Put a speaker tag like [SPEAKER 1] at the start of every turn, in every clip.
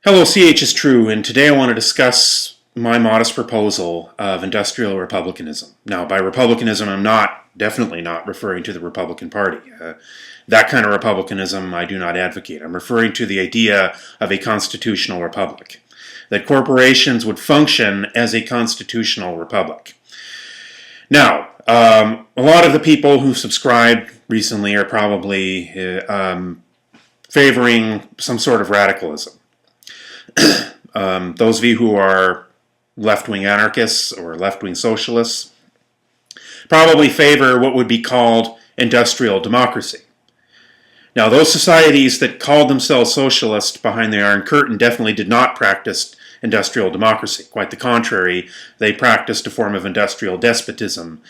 [SPEAKER 1] Hello, CHistrue, and today I want to discuss my modest proposal of industrial republicanism. Now, by republicanism, I'm definitely not referring to the Republican Party. That kind of republicanism I do not advocate. I'm referring to the idea of a constitutional republic, that corporations would function as a constitutional republic. Now, a lot of the people who subscribed recently are probably favoring some sort of radicalism. Those of you who are left-wing anarchists or left-wing socialists probably favor what would be called industrial democracy. Now, those societies that called themselves socialist behind the Iron Curtain definitely did not practice industrial democracy. Quite the contrary, they practiced a form of industrial despotism.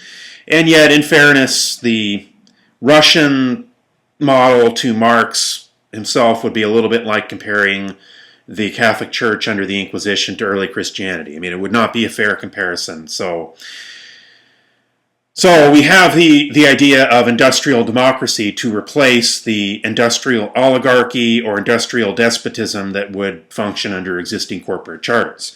[SPEAKER 1] And yet, in fairness, the Russian model to Marx himself would be a little bit like comparing the Catholic Church under the Inquisition to early Christianity. I mean, it would not be a fair comparison. So we have the idea of industrial democracy to replace the industrial oligarchy or industrial despotism that would function under existing corporate charters,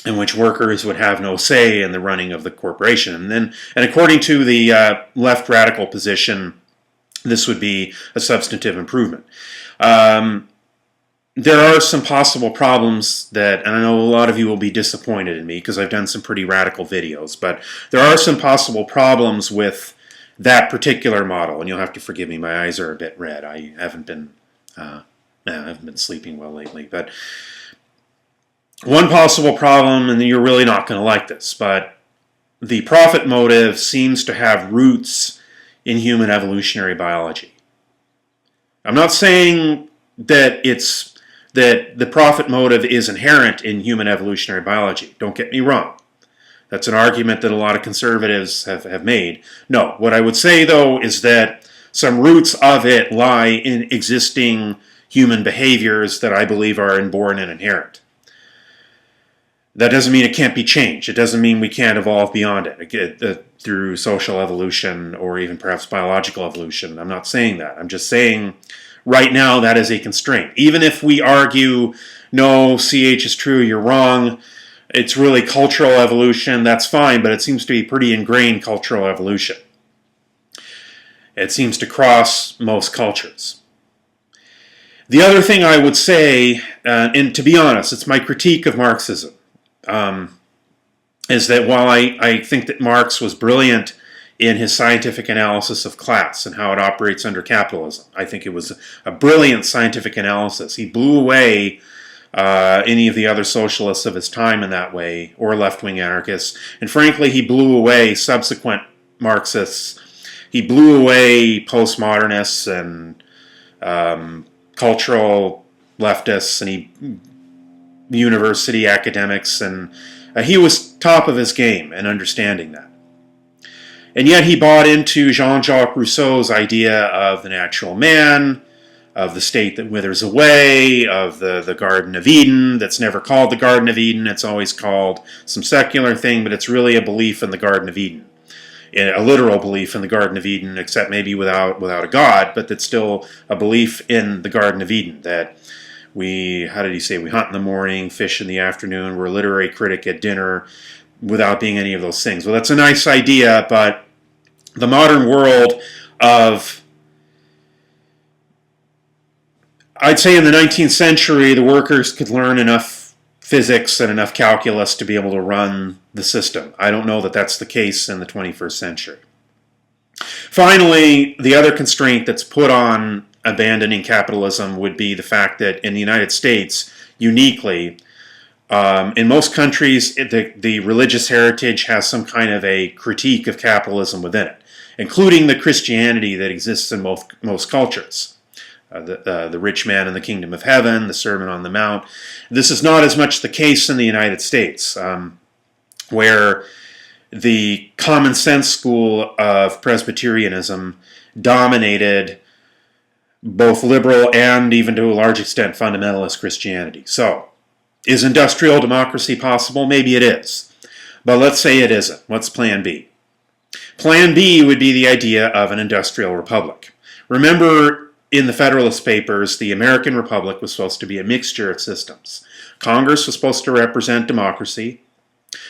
[SPEAKER 1] in which workers would have no say in the running of the corporation. And according to the left radical position, this would be a substantive improvement. There are some possible problems and I know a lot of you will be disappointed in me because I've done some pretty radical videos, but there are some possible problems with that particular model, and you'll have to forgive me, my eyes are a bit red. I haven't been sleeping well lately, but one possible problem, and you're really not going to like this, but the profit motive seems to have roots in human evolutionary biology. I'm not saying that the profit motive is inherent in human evolutionary biology. Don't get me wrong. That's an argument that a lot of conservatives have made. No, what I would say, though, is that some roots of it lie in existing human behaviors that I believe are inborn and inherent. That doesn't mean it can't be changed. It doesn't mean we can't evolve beyond it through social evolution or even perhaps biological evolution. I'm not saying that. I'm just saying right now that is a constraint. Even if we argue, no, CHistrue, you're wrong, it's really cultural evolution, that's fine, but it seems to be pretty ingrained cultural evolution. It seems to cross most cultures. The other thing I would say, and to be honest, it's my critique of Marxism, is that while I think that Marx was brilliant in his scientific analysis of class and how it operates under capitalism, I think it was a brilliant scientific analysis. He blew away any of the other socialists of his time in that way, or left-wing anarchists, and frankly he blew away subsequent Marxists. He blew away postmodernists and cultural leftists and university academics, and he was top of his game in understanding that. And yet he bought into Jean-Jacques Rousseau's idea of the natural man, of the state that withers away, of the Garden of Eden that's never called the Garden of Eden. It's always called some secular thing, but it's really a belief in the Garden of Eden. A literal belief in the Garden of Eden, except maybe without a God, but that's still a belief in the Garden of Eden, that how did he say, we hunt in the morning, fish in the afternoon, we're a literary critic at dinner, without being any of those things. Well, that's a nice idea, but the modern world of, I'd say in the 19th century, the workers could learn enough physics and enough calculus to be able to run the system. I don't know that that's the case in the 21st century. Finally, the other constraint that's put on abandoning capitalism would be the fact that in the United States, uniquely, in most countries, the religious heritage has some kind of a critique of capitalism within it, including the Christianity that exists in most cultures. The rich man in the kingdom of heaven, the Sermon on the Mount. This is not as much the case in the United States, where the common sense school of Presbyterianism dominated both liberal and, even to a large extent, fundamentalist Christianity. So, is industrial democracy possible? Maybe it is. But let's say it isn't. What's Plan B? Plan B would be the idea of an industrial republic. Remember, in the Federalist Papers, the American Republic was supposed to be a mixture of systems. Congress was supposed to represent democracy.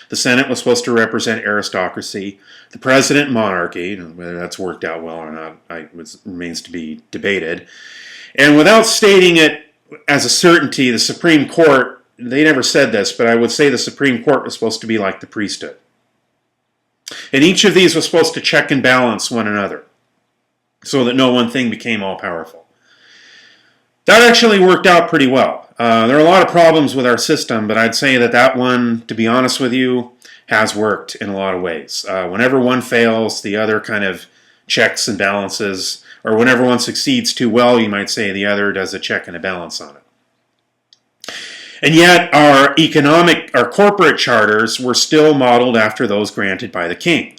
[SPEAKER 1] The Senate was supposed to represent aristocracy. The president, monarchy. Whether that's worked out well or not remains to be debated. And without stating it as a certainty, the Supreme Court, they never said this, but I would say the Supreme Court was supposed to be like the priesthood. And each of these was supposed to check and balance one another so that no one thing became all-powerful. That actually worked out pretty well. There are a lot of problems with our system, but I'd say that one, to be honest with you, has worked in a lot of ways. Whenever one fails, the other kind of checks and balances, or whenever one succeeds too well, you might say the other does a check and a balance on it. And yet our corporate charters were still modeled after those granted by the king.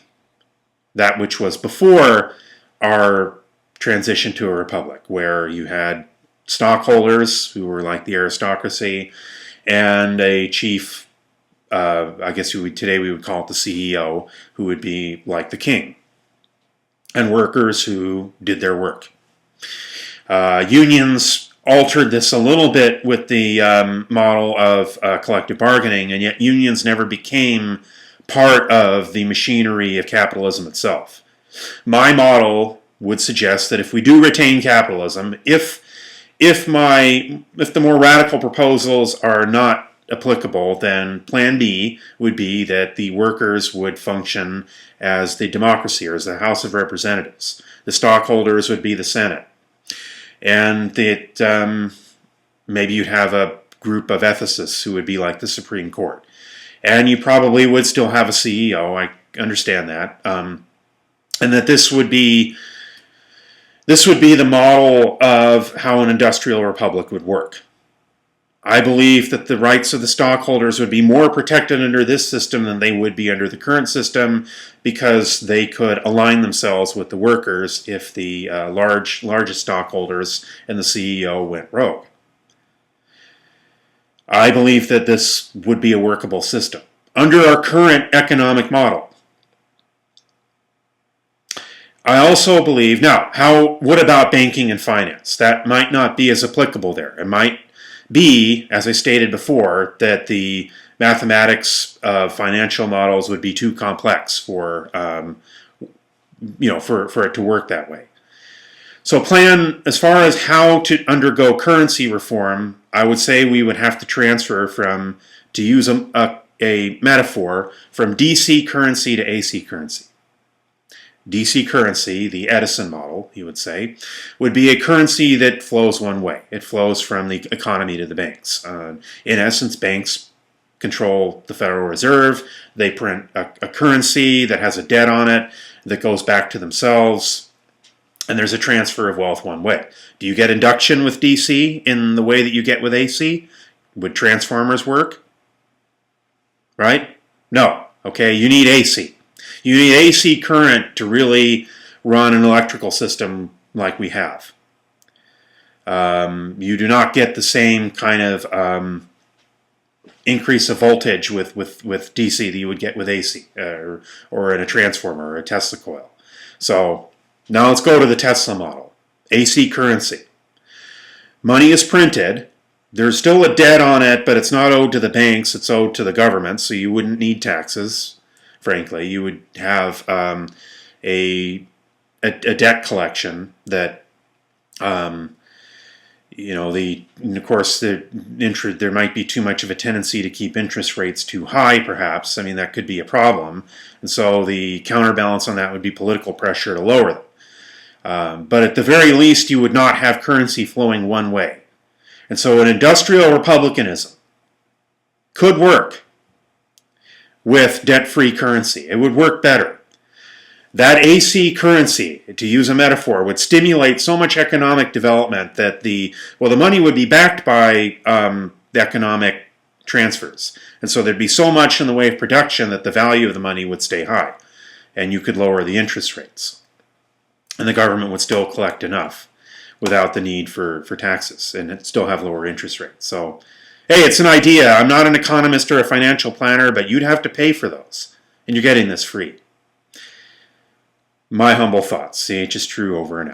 [SPEAKER 1] That which was before our transition to a republic, where you had stockholders who were like the aristocracy and a chief, I guess today we would call it the CEO, who would be like the king, and workers who did their work. Unions altered this a little bit with the model of collective bargaining, and yet unions never became part of the machinery of capitalism itself. My model would suggest that if we do retain capitalism, if the more radical proposals are not applicable, then Plan B would be that the workers would function as the democracy, or as the House of Representatives. The stockholders would be the Senate. And that maybe you'd have a group of ethicists who would be like the Supreme Court. And you probably would still have a CEO, I understand that. And that this would be the model of how an industrial republic would work. I believe that the rights of the stockholders would be more protected under this system than they would be under the current system, because they could align themselves with the workers if the largest stockholders and the CEO went rogue. I believe that this would be a workable system under our current economic model. I also believe, what about banking and finance? That might not be as applicable there. It might be, as I stated before, that the mathematics of financial models would be too complex for it to work that way. So as far as how to undergo currency reform, I would say we would have to transfer to use a metaphor, from DC currency to AC currency. DC currency, the Edison model, you would say, would be a currency that flows one way. It flows from the economy to the banks. In essence, banks control the Federal Reserve. They print a currency that has a debt on it that goes back to themselves, and there's a transfer of wealth one way. Do you get induction with DC in the way that you get with AC? Would transformers work? Right? No. Okay, you need AC. You need AC current to really run an electrical system like we have. You do not get the same kind of increase of voltage with DC that you would get with AC or in a transformer or a Tesla coil. So now let's go to the Tesla model. AC currency. Money is printed. There's still a debt on it, but it's not owed to the banks. It's owed to the government, so you wouldn't need taxes. Frankly, you would have a debt collection that, of course, there might be too much of a tendency to keep interest rates too high, perhaps. I mean, that could be a problem. And so the counterbalance on that would be political pressure to lower them. But at the very least, you would not have currency flowing one way. And so an industrial republicanism could work with debt-free currency. It would work better. That AC currency, to use a metaphor, would stimulate so much economic development that the money would be backed by the economic transfers. And so there'd be so much in the way of production that the value of the money would stay high, and you could lower the interest rates. And the government would still collect enough without the need for taxes, and still have lower interest rates. So, hey, it's an idea. I'm not an economist or a financial planner, but you'd have to pay for those. And you're getting this free. My humble thoughts. CHistrue over and out.